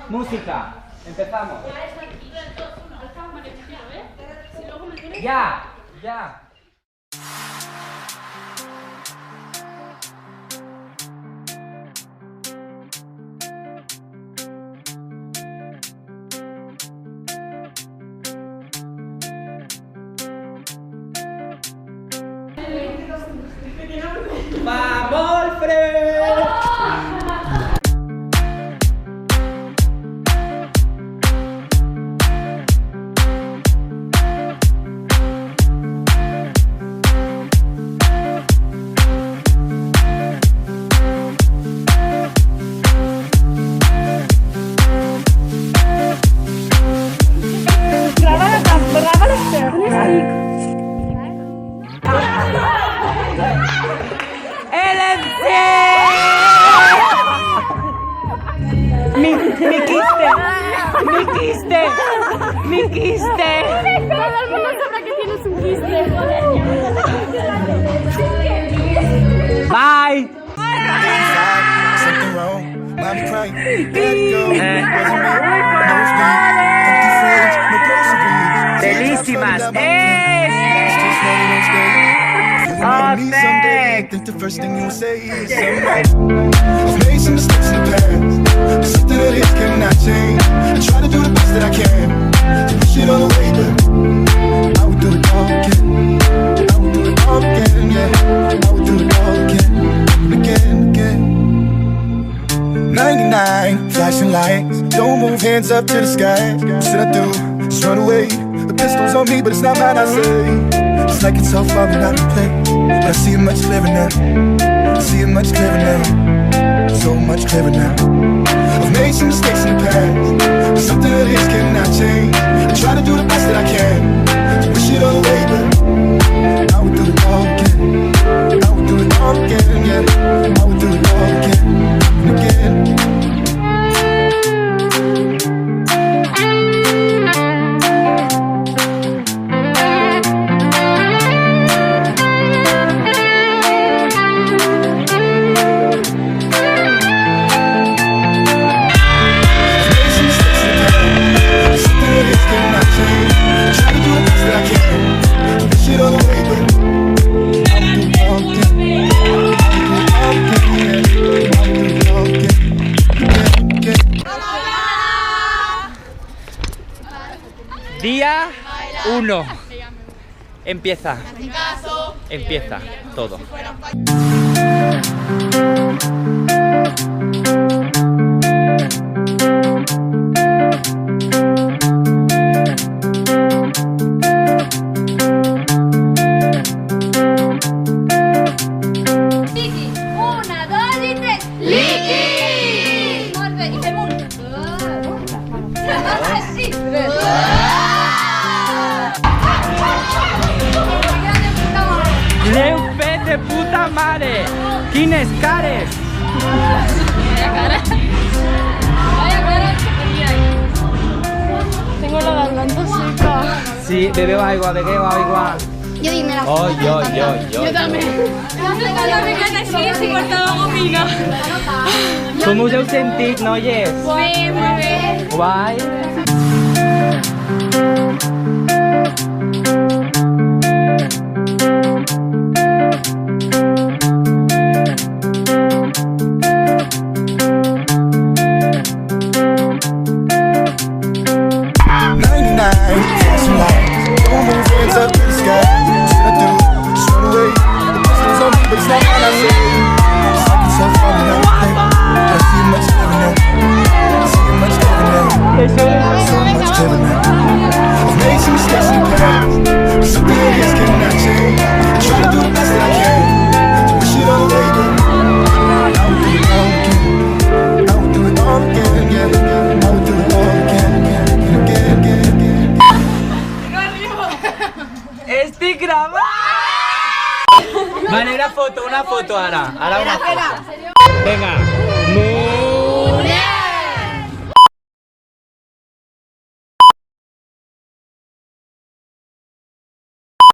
Música. Empezamos. Ya, ya. ¡Vamos, Alfred! ¡Mi quiste! Todo el mundo sabrá que tienes un quiste. Bye. Something wrong, mommy crying, gotta go. Belísimas. Think the first thing you say is something. I've made some mistakes in the past, but something that is cannot change. I try to do the best that I can to push it all away, but I would do it all again. I would do it all again, yeah. I would do it all again, and again. 99 flashing lights, don't move, hands up to the sky. What should I do? Just run away. The pistol's on me, but it's not mine, I say. It's like it's all far but not in play. But I see it much clearer now. I see it much clearer now. So much clearer now. I've made some mistakes in the past, but something that is cannot change. I try to do the best that I can to push it all away, but I would do it all again. I would do it all again, yeah. I would do it all again and again. Día 1. Empieza. Empieza todo. ¡Leupe de puta madre! ¡Quines cares! Vaya cara. Vaya cara que tenía ahí. Tengo la garganta seca. Sí, bebeu agua, bebeu agua. Yo dime la Yo también. La garganta sí, si cortaba gomina. Com us heu sentit, noies? Bé, molt bé. Guai. Estic gravant! Vale, una foto ara. Ara una foto. Vinga.